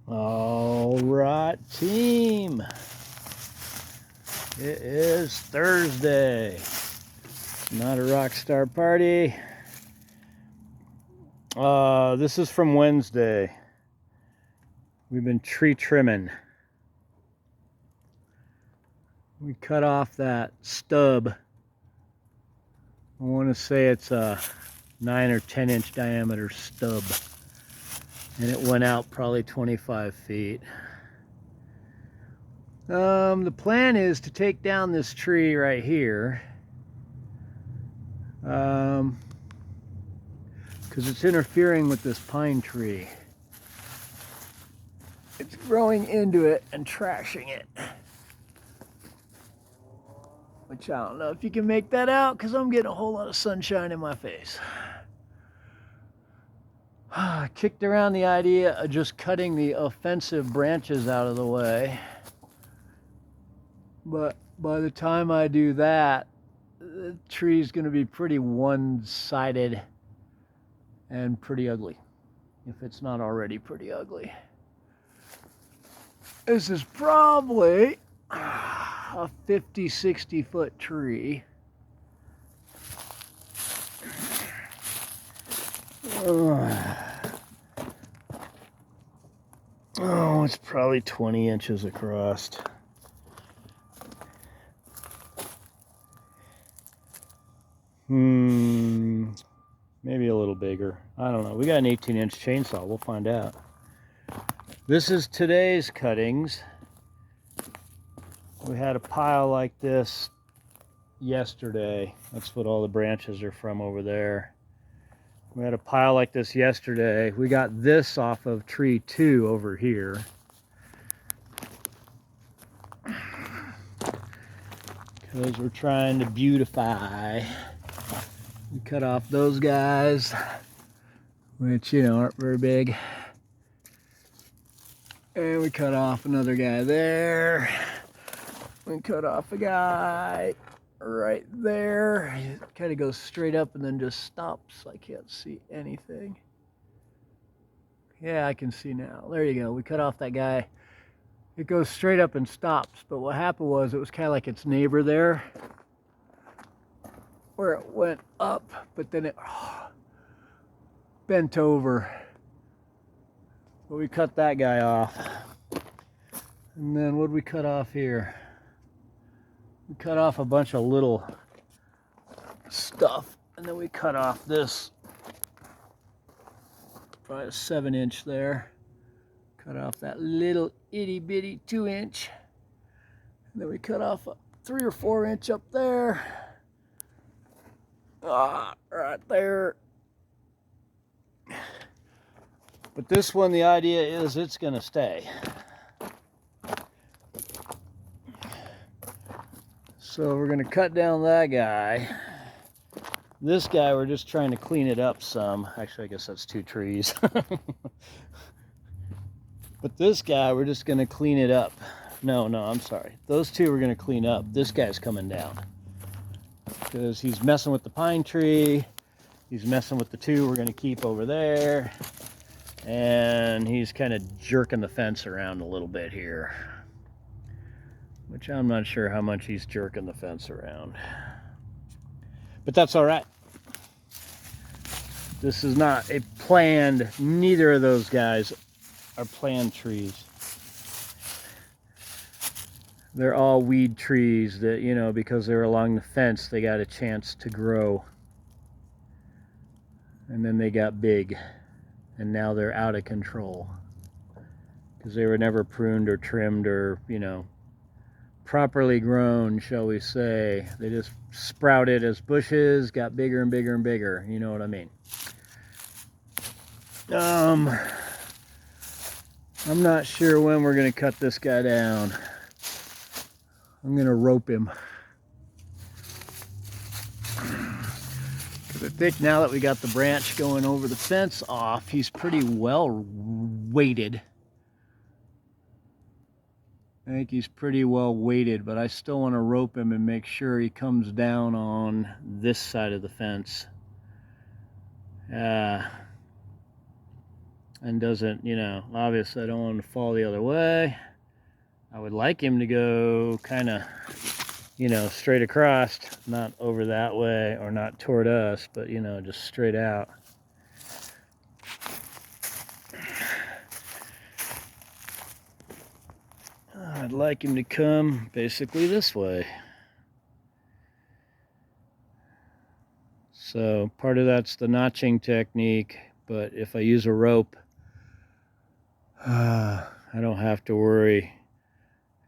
All right, team. It is Thursday. Not a rock star party. This is from Wednesday. We've been tree trimming. We cut off that stub. I want to say it's a 9 or 10 inch diameter stub. And it went out probably 25 feet. The plan is to take down this tree right here. Because it's interfering with this pine tree. It's growing into it and trashing it. Which I don't know if you can make that out because I'm getting a whole lot of sunshine in my face. I kicked around the idea of just cutting the offensive branches out of the way. But by the time I do that, the tree's going to be pretty one-sided and pretty ugly, if it's not already pretty ugly. This is probably a 50-60 foot tree. Oh, it's probably 20 inches across. Maybe a little bigger. I don't know. We got an 18-inch chainsaw. We'll find out. This is today's cuttings. We had a pile like this yesterday. That's what all the branches are from over there. We had a pile like this yesterday. We got this off of tree 2 over here. Because we're trying to beautify. We cut off those guys, which, you know, aren't very big. And we cut off another guy there. We cut off a guy right there. It kind of goes straight up and then just stops. I can't see anything. Yeah, I can see now. There you go. We cut off that guy. It goes straight up and stops. But what happened was it was kind of like its neighbor there, where it went up, but then it bent over. But we cut that guy off. And then what did we cut off here? We cut off a bunch of little stuff. And then we cut off this, probably a 7-inch there. Cut off that little itty bitty 2-inch. And then we cut off a 3 or 4-inch up there. Right there. But this one, the idea is it's gonna stay. So we're gonna cut down that guy. This guy, we're just trying to clean it up some. Actually, I guess that's 2 trees. But this guy, we're just gonna clean it up. No, I'm sorry. Those 2 we're gonna clean up. This guy's coming down. Because he's messing with the pine tree. He's messing with the 2 we're gonna keep over there. And he's kind of jerking the fence around a little bit here. Which I'm not sure how much he's jerking the fence around. But that's all right. This is not a planned, neither of those guys are planned trees. They're all weed trees that, you know, because they're along the fence, they got a chance to grow. And then they got big. And now they're out of control. Because they were never pruned or trimmed or, you know, properly grown, shall we say. They just sprouted as bushes, got bigger and bigger and bigger. You know what I mean? I'm not sure when we're going to cut this guy down. I'm going to rope him. Because I think now that we got the branch going over the fence off, he's pretty well weighted. I think he's pretty well weighted, but I still want to rope him and make sure he comes down on this side of the fence. and doesn't, you know, obviously I don't want him to fall the other way. I would like him to go kind of, you know, straight across, not over that way or not toward us, but, you know, just straight out. I'd like him to come basically this way. So part of that's the notching technique, but if I use a rope, I don't have to worry.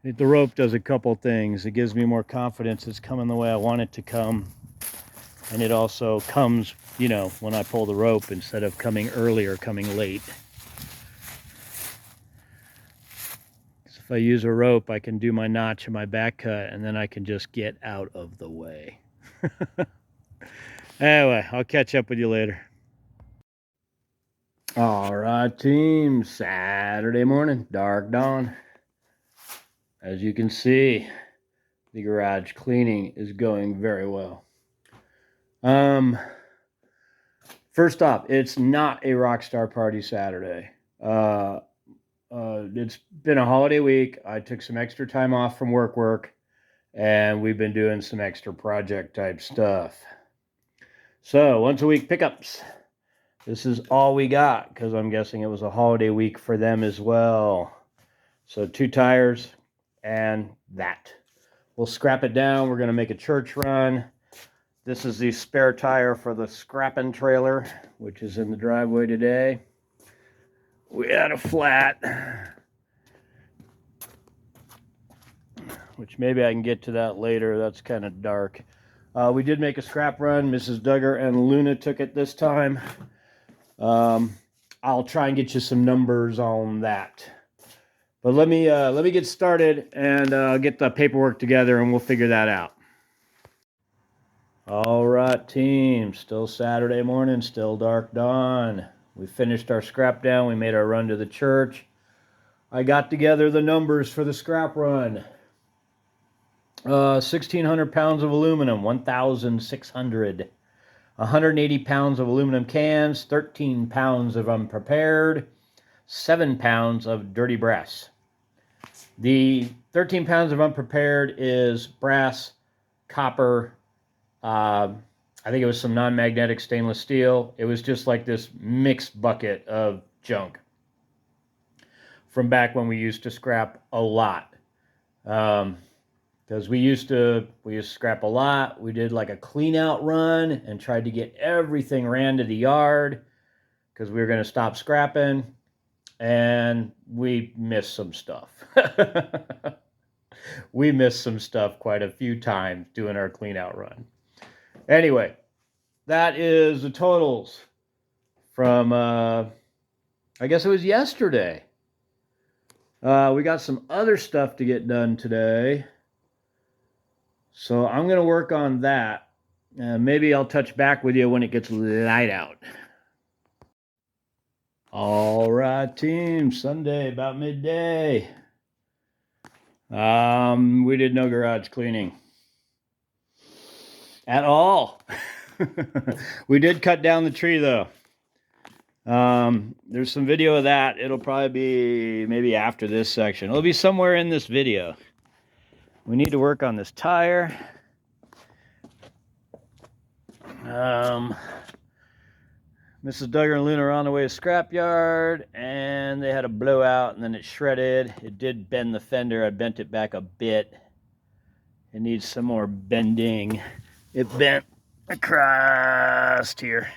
The rope does a couple things. It gives me more confidence it's coming the way I want it to come. And it also comes, you know, when I pull the rope instead of coming early or coming late. If I use a rope, I can do my notch and my back cut, and then I can just get out of the way. Anyway, I'll catch up with you later. All right, team. Saturday morning, dark dawn. As you can see, the garage cleaning is going very well. First off, it's not a Rockstar Party Saturday. It's been a holiday week. I took some extra time off from work, and we've been doing some extra project type stuff. So once a week pickups. This is all we got because I'm guessing it was a holiday week for them as well. So 2 tires and that. We'll scrap it down. We're going to make a church run. This is the spare tire for the scrapping trailer, which is in the driveway today. We had a flat, which maybe I can get to that later. That's kind of dark. We did make a scrap run. Mrs. Duggar and Luna took it this time. I'll try and get you some numbers on that. But let me get started and get the paperwork together, and we'll figure that out. All right, team. Still Saturday morning, still dark dawn. We finished our scrap down. We made our run to the church. I got together the numbers for the scrap run. 1,600 pounds of aluminum, 1,600. 180 pounds of aluminum cans, 13 pounds of unprepared, 7 pounds of dirty brass. The 13 pounds of unprepared is brass, copper, I think it was some non-magnetic stainless steel. It was just like this mixed bucket of junk from back when we used to scrap a lot. Because we used to scrap a lot. We did like a clean out run and tried to get everything ran to the yard because we were going to stop scrapping, and we missed some stuff. We missed some stuff quite a few times doing our clean out run. Anyway, that is the totals from, I guess it was yesterday. We got some other stuff to get done today. So I'm going to work on that. Maybe I'll touch back with you when it gets light out. All right, team. Sunday, about midday. We did no garage cleaning. At all. We did cut down the tree, though. There's some video of that. It'll probably be maybe after this section. It'll be somewhere in this video. We need to work on this tire. Mrs. Duggar and Luna are on the way to scrapyard, and they had a blowout, and then it shredded. It did bend the fender. I bent it back a bit. It needs some more bending. It bent across here.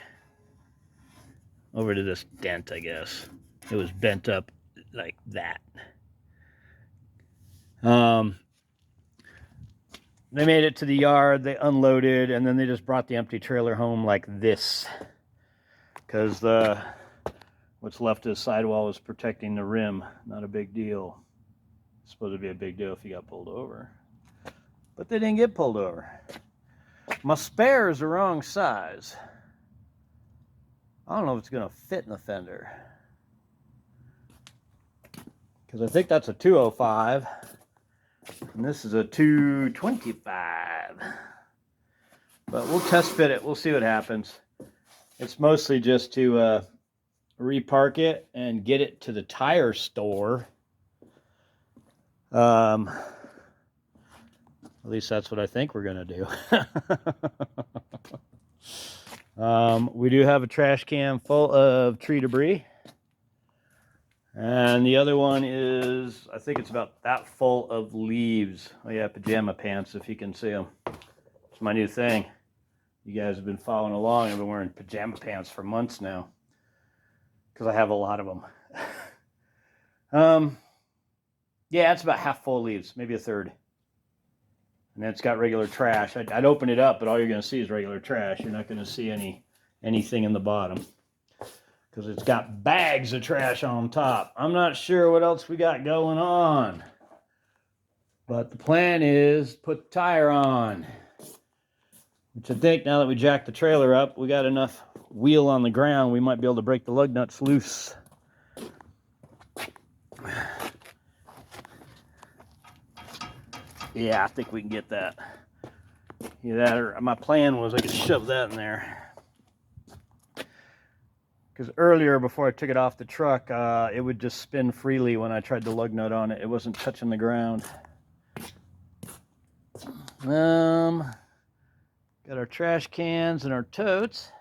Over to this dent, I guess. It was bent up like that. They made it to the yard, they unloaded, and then they just brought the empty trailer home like this. Because what's left of the sidewall is protecting the rim. Not a big deal. It's supposed to be a big deal if you got pulled over. But they didn't get pulled over. My spare is the wrong size. I don't know if it's going to fit in the fender. Because I think that's a 205. And this is a 225. But we'll test fit it. We'll see what happens. It's mostly just to repark it and get it to the tire store. At least that's what I think we're gonna do. We do have a trash can full of tree debris. And the other one is, I think it's about that full of leaves. Oh yeah, pajama pants, if you can see them. It's my new thing. You guys have been following along. I've been wearing pajama pants for months now because I have a lot of them. Yeah, it's about half full of leaves, maybe a third. And then it's got regular trash. I'd open it up, but all you're going to see is regular trash. You're not going to see anything in the bottom because it's got bags of trash on top. I'm not sure what else we got going on, but the plan is put the tire on, which I think now that we jacked the trailer up, we got enough wheel on the ground, we might be able to break the lug nuts loose. Yeah, I think we can get that. Either that or my plan was I could shove that in there. Because earlier, before I took it off the truck, it would just spin freely when I tried the lug nut on it. It wasn't touching the ground. Got our trash cans and our totes.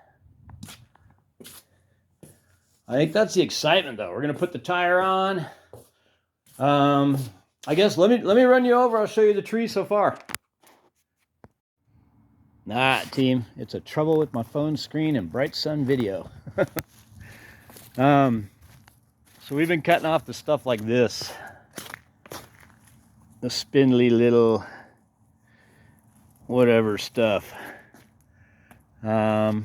I think that's the excitement, though. We're gonna put the tire on. I guess let me run you over. I'll show you the tree so far. Nah, team, it's a trouble with my phone screen and bright sun video. So we've been cutting off the stuff like this, the spindly little whatever stuff. I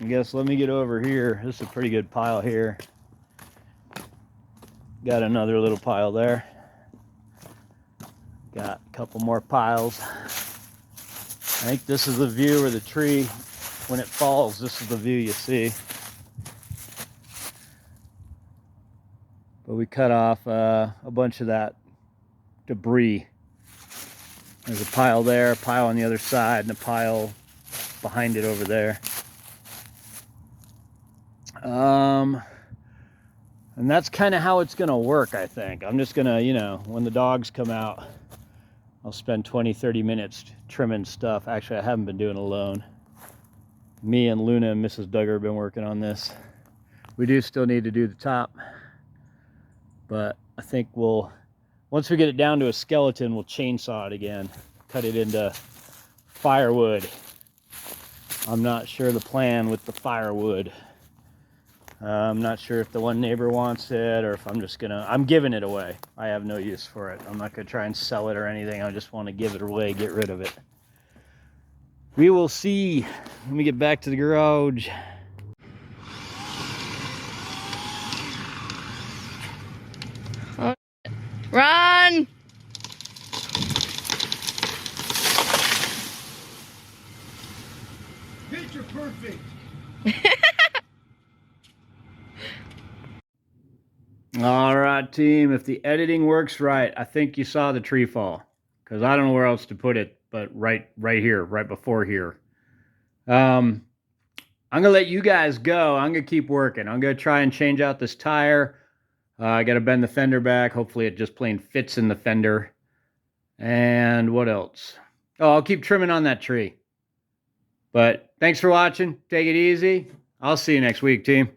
guess let me get over here. This is a pretty good pile here. Got another little pile there. Got a couple more piles. I think this is the view where the tree, when it falls, this is the view you see. But we cut off a bunch of that debris. There's a pile there, a pile on the other side, and a pile behind it over there. And that's kind of how it's gonna work, I think. I'm just gonna, you know, when the dogs come out, I'll spend 20-30 minutes trimming stuff. Actually, I haven't been doing it alone. Me and Luna and Mrs. Duggar have been working on this. We do still need to do the top, but I think once we get it down to a skeleton, we'll chainsaw it again, cut it into firewood. I'm not sure the plan with the firewood. I'm not sure if the one neighbor wants it or if I'm giving it away. I have no use for it. I'm not gonna try and sell it or anything. I just want to give it away, get rid of it. We will see. Let me get back to the garage. Run! Picture perfect. All right, team. If the editing works right, I think you saw the tree fall, because I don't know where else to put it, but right here, right before here. I'm gonna let you guys go. I'm gonna keep working. I'm gonna try and change out this tire. I gotta bend the fender back. Hopefully it just plain fits in the fender. And what else? Oh, I'll keep trimming on that tree. But thanks for watching. Take it easy. I'll see you next week, team.